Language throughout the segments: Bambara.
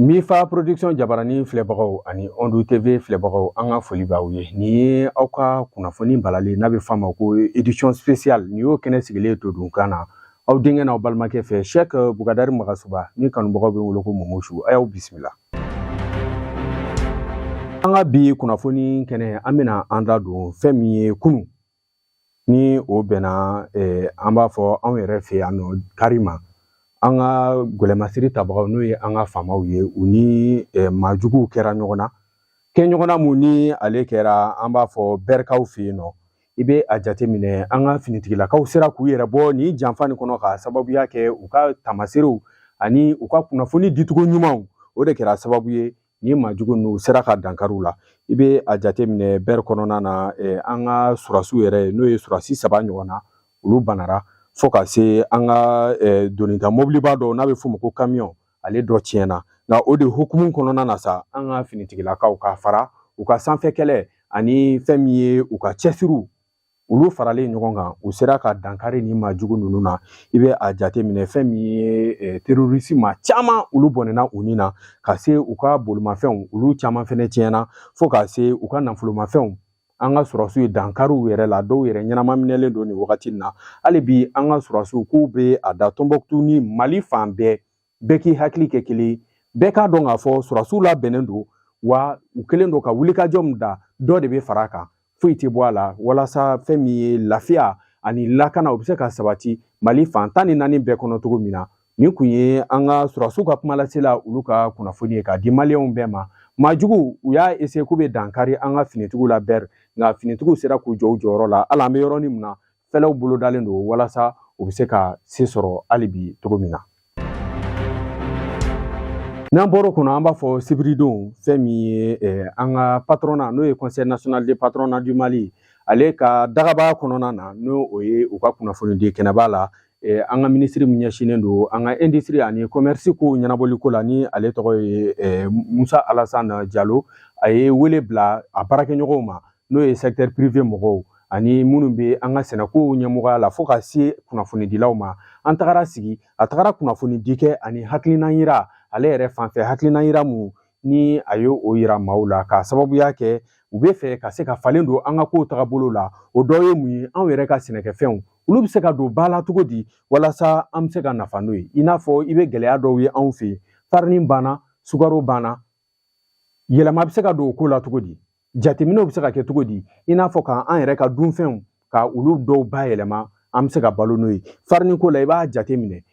Mifa production jabarani filɛbagaw ani Ondu TV filɛbagaw an ka foli b'aw ye. Ni ye aw ka kunnafoni balali n'a bɛ f'a ma ko édition spéciale ni y'o kɛnɛ sigilen to dunkan na aw denkɛ n'aw balimakɛ fɛ Cheikh Bukadari Magasuba ni kanubagaw bɛ wele ko Momosu a y'aw bisimila. An ka bi kunnafoni kɛnɛ an bɛna an da don fɛn min ye kunu ni o bɛnna an b'a fɔ anw yɛrɛ fɛ yan nɔ Karima. An ka gwɛlɛmasiri tabagaw n'o ye an ka faamaw ye u ni maajuguw kɛra ɲɔgɔn na kɛ ɲɔgɔn na mun ni ale kɛra an b'a fɔ bɛrikaw fɛ yen nɔ I bɛ a jateminɛ an ka finitigilakaw sera k'u yɛrɛ bɔ ni janfa nin kɔnɔ ka sababuya kɛ u ka tamaserew ani u ka kunnafoni dicogo ɲumanw o de kɛra sababu ye ni maajugu n'u sera ka dankariw la I bɛ a jateminɛ bɛri kɔnɔna na an ka surasiw yɛrɛ n'o ye surasi 3 ɲɔgɔn na olu banara fo ka se an ka donita mobiliba dɔ n'a bɛ f'o ma ko camion ale dɔ tiɲɛna nka o de hukumu kɔnɔna na sa an ka finitigilakaw ka fara u ka sanfɛ kɛlɛ ani fɛn min ye u ka cɛsiriw olu faralen ɲɔgɔn kan u sera ka dankari ni maajugu ninnu na I bɛ a jateminɛ fɛn min ye terrorisme caman olu bɔnɛna u ni na ka se u ka bolimafɛnw olu caman fɛnɛ tiɲɛna fo ka se u ka nafolomafɛnw an ka surasiw ye dankariw yɛrɛ la dɔw yɛrɛ ɲɛnama minɛlen don nin wagati na hali bi an ka surasiw k'u bɛ a da Tɔnbɔkutu ni Mali fan bɛɛ k'i hakili kɛ kelen bɛɛ k'a dɔn k'a fɔ surasiw labɛnnen don wa u kɛlen don ka wulikajɔ min da dɔ de bɛ fara a kan foyi tɛ bɔ a la walasa fɛn min ye lafiya ani lakana u bɛ se ka sabati Mali fan 14 bɛɛ kɔnɔ cogo min na nin kun ye an ka surasiw ka kumalasela olu ka kunnafoni ye k'a di maliyɛnw bɛɛ ma maajugu u y'a essayer k'u bɛ dankari an ka finitigiw la bɛri nka finitigiw sera k'u jɔ u jɔyɔrɔ la hali an bɛ yɔrɔnin min na fɛlɛw bolo dalen don walasa u bɛ se ka se sɔrɔ hali bi cogo min na. N'an bɔr'o kɔnɔ an b'a fɔ sibiridon fɛn min ye an ka patronat n'o ye Conseil national de patronat du Mali ale ka dagaba kɔnɔna na n'o o ye u ka kunnafoni di kɛnɛba la an ka minisiri min ɲɛsinnen don an ka industrie ani commerce ko ɲɛnabɔli ko la ni ale tɔgɔ ye Musa Alassane Diallo a ye wele bila a baarakɛɲɔgɔnw ma n'o ye secteur privé mɔgɔw ani minnu bɛ an ka sɛnɛkow ɲɛmɔgɔya la fo ka se kunnafonidilaw ma an tagara sigi a tagara kunnafoni di kɛ ani hakilina yira ale yɛrɛ fanfɛ hakilina yira mun ni a ye o yira maaw la ka sababuya kɛ u bɛ fɛ ka se ka falen don an ka kow tagabolo la o dɔ ye mun ye anw yɛrɛ ka sɛnɛkɛfɛnw olu bɛ se ka don ba la cogo di walasa an bɛ se ka nafa n'o ye I n'a fɔ I bɛ gɛlɛya dɔw ye anw fɛ yen farini banna sukaro banna yɛlɛma bɛ se ka don o ko la cogo di jateminɛw bɛ se ka kɛ cogo di I n'a fɔ k'an yɛrɛ ka dunfɛnw ka olu dɔw bayɛlɛma an bɛ se ka balo n'o ye farini ko la I b'a jateminɛ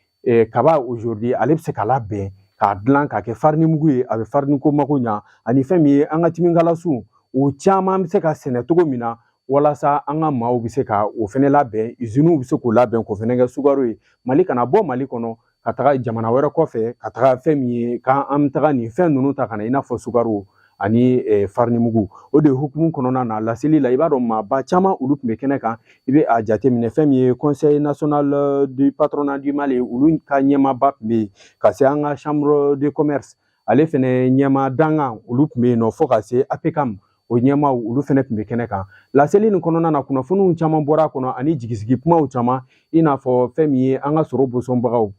kaba aujourd'hui ale bɛ se ka labɛn k'a dilan k'a kɛ farini mugu ye a bɛ farini ko mago ɲa ani fɛn min ye an ka timikalasiw o caman bɛ se ka sɛnɛ cogo min na walasa an ka maaw bɛ se ka o fɛnɛ labɛn usines bɛ se k'o labɛn k'o fɛnɛ kɛ sukaro ye Mali kana bɔ Mali kɔnɔ ka taga jamana wɛrɛ kɔfɛ ka taga fɛn min ye k'an bɛ taga nin fɛn ninnu ta ka na I n'a fɔ sukaro ani farini mugu o de hukumu kɔnɔna na laseli la I b'a dɔn maaba caman olu tun bɛ kɛnɛ kan I bɛ a jateminɛ fɛn min ye Conseil national du patronat du Mali olu ka ɲɛmaaba tun bɛ yen ka se an ka chambre de commerce ale fɛnɛ ɲɛma dankan olu tun bɛ yen nɔ fo ka se APECAM o ɲɛmaaw olu fɛnɛ tun bɛ kɛnɛ kan laseli nin kɔnɔna na kunnafoniw caman bɔra a kɔnɔ ani jigisigi kumaw caman I n'a fɔ fɛn min ye an ka sɔrɔ bosɔnbagaw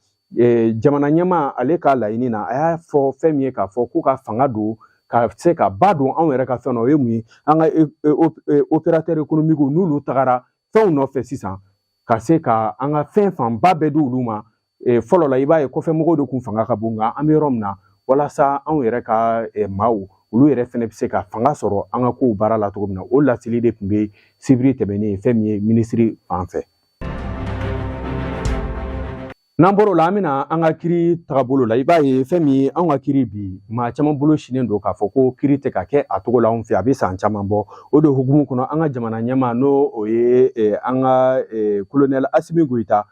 jamana ɲɛmaa ale ka laɲini na a y'a fɔ fɛn min ye k'a fɔ k'u ka fanga don ka se ka ba don anw yɛrɛ ka fɛn na o ye mun ye an ka opérateur économique n'olu tagara fɛnw nɔfɛ sisan ka se ka an ka fɛn fanba bɛɛ di olu ma fɔlɔ la I b'a ye kɔfɛmɔgɔw de tun fanga ka bon nka an bɛ yɔrɔ min na walasa anw yɛrɛ ka maaw olu yɛrɛ fɛnɛ bɛ se ka fanga sɔrɔ an ka kow baara la cogo min na o laseli de tun bɛ sibiri tɛmɛnen fɛn min ye minisiri fan fɛ. N'an bɔr'o la an bɛna an ka kiri tagabolo la I b'a ye fɛn min ye anw ka kiri bi maa caman bolo sinen don k'a fɔ ko kiri tɛ ka kɛ a cogo la anw fɛ a bɛ san caman bɔ o de hukumu kɔnɔ an ka jamana ɲɛmaa n'o o ye an ka colonel Asimi Goyita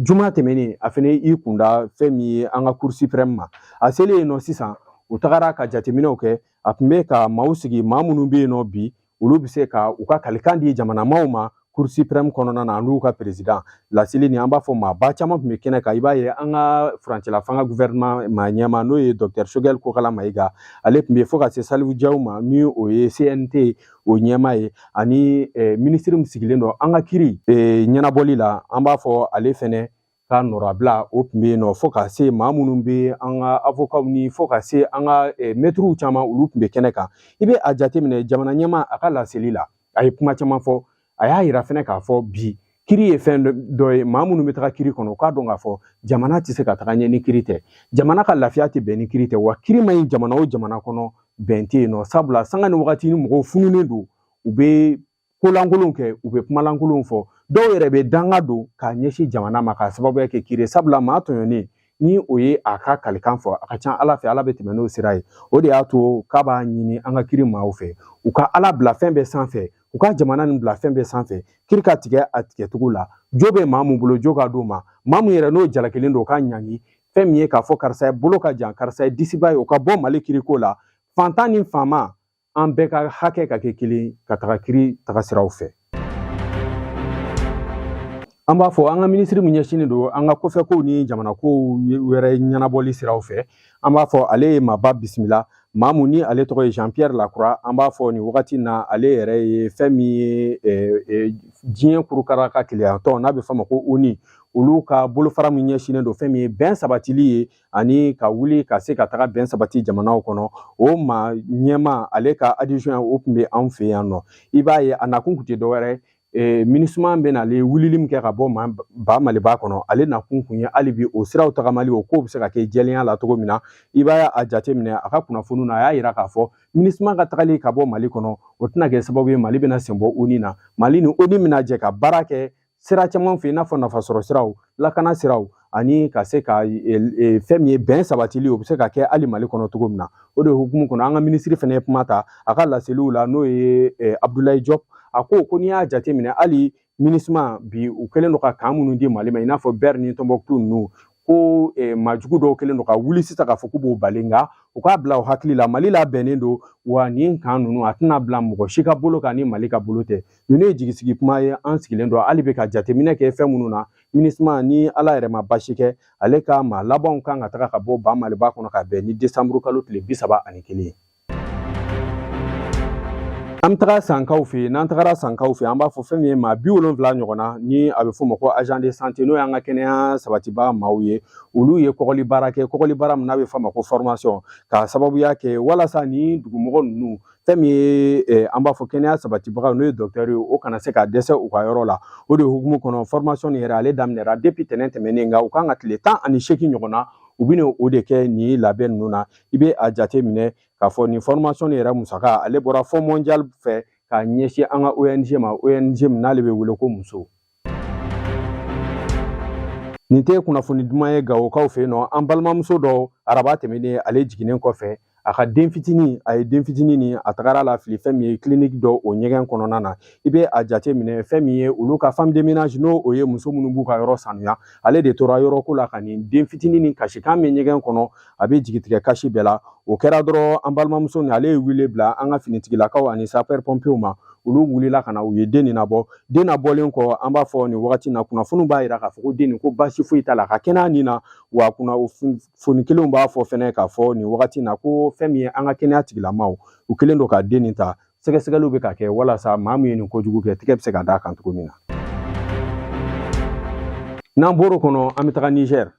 juma tɛmɛnen a fɛnɛ I kunda fɛn min ye an ka Cour suprême ma a selen yen nɔ sisan u tagara ka jateminɛw kɛ a tun bɛ ka maaw sigi maa minnu bɛ yen nɔ bi olu bɛ se ka u ka kalikan di jamanamaaw ma Cour suprême kɔnɔna na n'u ka président laseli ni an b'a fɔ maaba caman tun bɛ kɛnɛ kan I b'a ye an ka furancɛla fanga gouvernement maa ɲɛmaa n'o ye Dr Choguel Kokala Mayiga ale tun bɛ fo ka se Salifu Diaw ma ni o ye CNT o ɲɛmaa ye ani ministre min sigilen don an ka kiri ɲɛnabɔli la an b'a fɔ ale fɛnɛ ka nɔrabila o tun bɛ yen nɔ fo ka se maa minnu bɛ an ka avocat ni fo ka se an ka maîtres caman olu tun bɛ kɛnɛ kan i bɛ a jateminɛ jamana ɲɛmaa a ka laseli la a ye kuma caman fɔ a y'a yira fɛnɛ k'a fɔ bi kiri ye fɛn dɔ ye maa minnu bɛ taga kiri kɔnɔ u k'a dɔn k'a fɔ jamana tɛ se ka taga ɲɛ ni kiri tɛ jamana ka lafiya tɛ bɛn ni kiri tɛ wa kiri ma ɲi jamana o jamana kɔnɔ bɛn tɛ yen nɔ sabula sanga ni wagati ni mɔgɔw fununen don u bɛ kolankolon kɛ u bɛ kumalankolon fɔ dɔw yɛrɛ bɛ danga don k'a ɲɛsin jamana ma k'a sababuya kɛ kiri sabula maa tɔɲɔnen ni o ye a ka kalikan fɔ a ka ca ala fɛ ala bɛ tɛmɛ n'o sira ye o de y'a to k'a b'a ɲini an ka kiri maaw fɛ u ka ala bila fɛn bɛɛ sanfɛ u ka jamana nin bila fɛn bɛɛ sanfɛ kiri ka tigɛ a tigɛcogo la jo bɛ maa mun bolo jo ka d'o ma maa mun yɛrɛ n'o jalakelen don o ka ɲangi fɛn min ye k'a fɔ karisa ye bolo ka jan karisa ye disiba ye o ka bɔ mali kiriko la fantan ni faama an bɛɛ ka hakɛ ka kɛ kelen ka taga kiri taga siraw fɛ an b'a fɔ an ka minisiri min ɲɛsinnen don an ka kɔfɛkow ni jamanakow wɛrɛ ɲɛnabɔli siraw fɛ an b'a fɔ ale ye maaba bisimila maa mun ni ale tɔgɔ ye Jean Pierre Lacroix an b'a fɔ nin wagati na ale yɛrɛ ye fɛn min ye diɲɛ kurukara ka keleyatɔ n'a bɛ fɔ a ma ko ONU olu ka bolofara min ɲɛsinnen don fɛn min ye bɛn sabatili ye ani ka wuli ka se ka taga bɛn sabati jamanaw kɔnɔ o maa ɲɛma ale ka adjoint o tun bɛ anw fɛ yan nɔ i b'a ye a nakun tun tɛ dɔwɛrɛ MINUSMA bɛ n'ale wulili min kɛ ka bɔ ba Maliba kɔnɔ ale nakun kun ye hali bi o siraw tagamali o ko bɛ se ka kɛ jɛlenya la cogo min na i b'a a jateminɛ a ka kunnafoniw na a y'a yira k'a fɔ MINUSMA ka tagali ka bɔ Mali kɔnɔ o tɛna kɛ sababu ye Mali bɛna sen bɔ ONU na Mali ni ONU bɛna jɛ ka baara kɛ sira caman fɛ i n'a fɔ nafasɔrɔ siraw lakana siraw ani ka se ka fɛn min ye bɛn sabatili o bɛ se ka kɛ hali Mali kɔnɔ cogo min na o de hukumu kɔnɔ an ka minisiri fana ye kuma ta a ka laseliw la n'o ye Abdoulaye Diop a ko n'i y'a jateminɛ hali MINUSMA bi u kɛlen don ka kan minnu di Mali ma i n'a fɔ Bɛri ni Tɔnbɔkutu ninnu ko maajugu dɔw kɛlen don ka wuli sisan k'a fɔ k'u b'o bali nka u k'a bila u hakili la Mali la bɛnnen don wa nin kan ninnu a tɛna bila mɔgɔ si ka bolo kan ni Mali ka bolo tɛ ninnu ye jigisigi kuma ye an sigilen don hali bɛ ka jateminɛ kɛ fɛn minnu na MINUSMA ni ala yɛrɛ ma basi kɛ ale ka maa labanw kan ka taga ka bɔ ba Maliba kɔnɔ ka bɛn ni décembre kalo tile 31 ye an bɛ taga sankaw fɛ yen n'an tagara sankaw fɛ an b'a fɔ fɛn min ye maa 70 ɲɔgɔn na ni a bɛ fɔ o ma ko agent de santé n'o y'an ka kɛnɛya sabatibaga maaw ye olu ye kɔgɔli baara kɛ kɔgɔli baara min n'a bɛ fɔ o ma ko formation k'a sababuya kɛ walasa ni dugumɔgɔ ninnu fɛn min ye an b'a fɔ kɛnɛya sabatibaga n'o ye docteur ye o kana se ka dɛsɛ u ka yɔrɔ la o de hukumu kɔnɔ formation nin yɛrɛ ale daminɛra depuis tɛnɛn tɛmɛnen nka u kan ka tile 18 ɲɔgɔn na u bɛ o de kɛ nin labɛn ninnu na i bɛ a jate minɛ k'a fɔ nin formation nin yɛrɛ musaka ale bɔra fond mondial fɛ k'a ɲɛsin an ka ONG ma ONG min n'ale bɛ wele ko muso nin tɛ kunnafoni duman ye Gawokaw fɛ yen nɔ an balimamuso dɔ araba tɛmɛnen ale jiginnen kɔfɛ a ka den fitinin a ye den fitinin ni a tagara la fili fɛn min ye clinique dɔ o ɲɛgɛn kɔnɔna na i bɛ a jate minɛ fɛn min ye olu ka femme de ménage n'o o ye muso minnu b'u ka yɔrɔ sanuya ale de tora yɔrɔ ko la ka nin den fitinin ni kasikan min ɲɛgɛn kɔnɔ a bɛ jigitigɛ kasi bɛɛ la o kɛra dɔrɔn an balimamuso ni ale ye wele bila an ka finitigilakaw ani sapeur pompiers ma olu wulila ka na u ye den nin nabɔ den nabɔlen kɔ an b'a fɔ nin wagati na kunnafoniw b'a jira k'a fɔ ko den nin ko baasi foyi t'a la a ka kɛnɛya nin na wa kunnafoni kelenw b'a fɔ fɛnɛ k'a fɔ nin wagati na ko fɛn min ye an ka kɛnɛya tigilamaw u kɛlen don ka den nin ta sɛgɛsɛgɛliw bɛ ka kɛ walasa maa min ye nin kojugu kɛ tigɛ bɛ se ka d'a kan cogo min na n'an bɔr'o kɔnɔ an bɛ taga Niger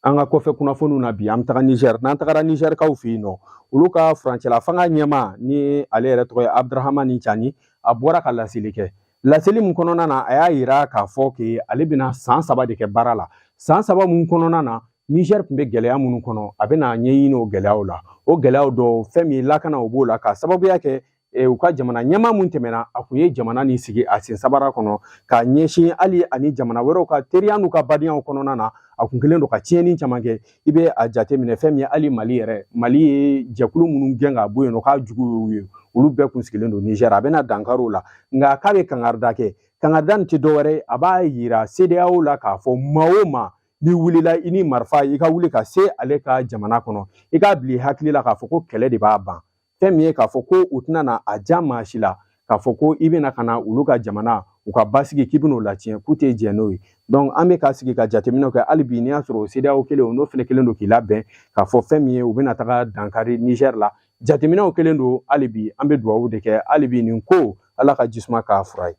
an ka kɔfɛ kunnafoniw na bi an bɛ taga Niger n'an tagara Nigerkaw fɛ yen nɔ olu ka furancɛla fanga ɲɛma ni ale yɛrɛ tɔgɔ ye Abdrahamani Tiani a bɔra ka laseli kɛ laseli min kɔnɔna na a y'a yira k'a fɔ ke ale bɛna san 3 de kɛ baara la san 3 mun kɔnɔna na Niger tun bɛ gɛlɛya minnu kɔnɔ a bɛna ɲɛɲini o gɛlɛyaw la o gɛlɛyaw dɔ fɛn min lakana o b'o la ka sababuya kɛ u ka jamana ɲɛmaa mun tɛmɛna a kun ye jamana nin sigi a sen sabara kɔnɔ ka ɲɛsin hali ani jamana wɛrɛw ka teriya n'u ka badenyaw kɔnɔna na a kun kelen don ka tiɲɛni caman kɛ i bɛ a jateminɛ fɛn min ye hali Mali yɛrɛ Mali ye jɛkulu minnu gɛn ka bɔ yen nɔ k'a jugu ye olu bɛɛ kun sigilen don Niger a bɛna dankari o la nka k'a bɛ kangarida kɛ kangarida nin tɛ dɔwɛrɛ a b'a yira CEDEAO la k'a fɔ maa o maa n'i wulila i ni marifa i ka wuli ka se ale ka jamana kɔnɔ i k'a bila i hakili la k'a fɔ ko kɛlɛ de b'a ban fɛn min ye k'a fɔ ko u tɛna na a ja maa si la k'a fɔ ko i bɛna ka na olu ka jamana u ka basigi k'i bɛn'o latiɲɛ k'u tɛ jɛn n'o ye donc an bɛ ka sigi ka jateminɛw kɛ hali bi n'i y'a sɔrɔ CEDEAO kelen n'o fana kelen don k'i labɛn k'a fɔ fɛn min ye u bɛna taga dankari Niger la jateminɛw kelen don hali bi an bɛ dugawu de kɛ hali bi nin ko ala ka jisuma k'a fura ye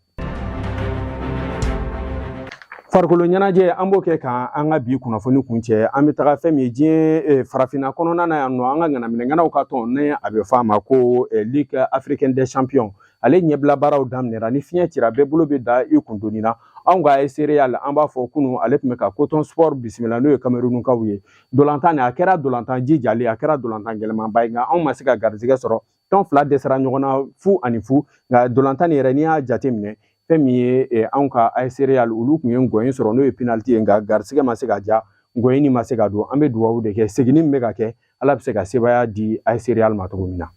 farikolo ɲɛnajɛ an b'o kɛ ka an ka bi kunnafoni kuncɛ an bɛ taga fɛn min diɲɛ farafinna kɔnɔna na yan nɔ an ka ŋanaminɛŋanaw ka tɔn ne a bɛ fɔ a ma ko Ligue africaine des champions ale ɲɛbila baaraw daminɛra ni fiɲɛ cira bɛɛ bolo bɛ da i kundonni na anw ka AS Real an b'a fɔ kunun ale tun bɛ ka Coton Sport bisimila n'o ye Camerounkaw ye dolantan nin a kɛra dolantan jijalen a kɛra dolantan gɛlɛmanba ye nka anw ma se ka garizɛgɛ sɔrɔ tɔn fila dɛsɛra ɲɔgɔn na fu ani fu nka dolantan nin yɛrɛ n'i y'a jateminɛ fɛn min ye anw ka AS Real olu tun ye ngɔyin sɔrɔ n'o ye penalty ye nka garisɛgɛ ma se ka ja ngɔyin nin ma se ka don an bɛ dugawu de kɛ seginni min bɛ ka kɛ ala bɛ se ka sebaya di AS Real ma cogo min na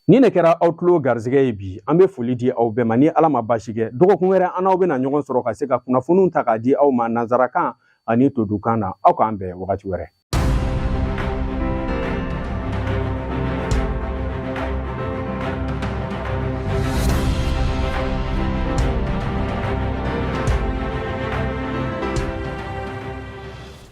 ni ne kɛra aw tulo garisɛgɛ ye bi an bɛ foli di aw bɛɛ ma ni ala ma baasi kɛ dɔgɔkun wɛrɛ an n'aw bɛna ɲɔgɔn sɔrɔ ka se ka kunnafoniw ta k'a di aw ma nanzarakan ani todukan na aw k'an bɛn wagati wɛrɛ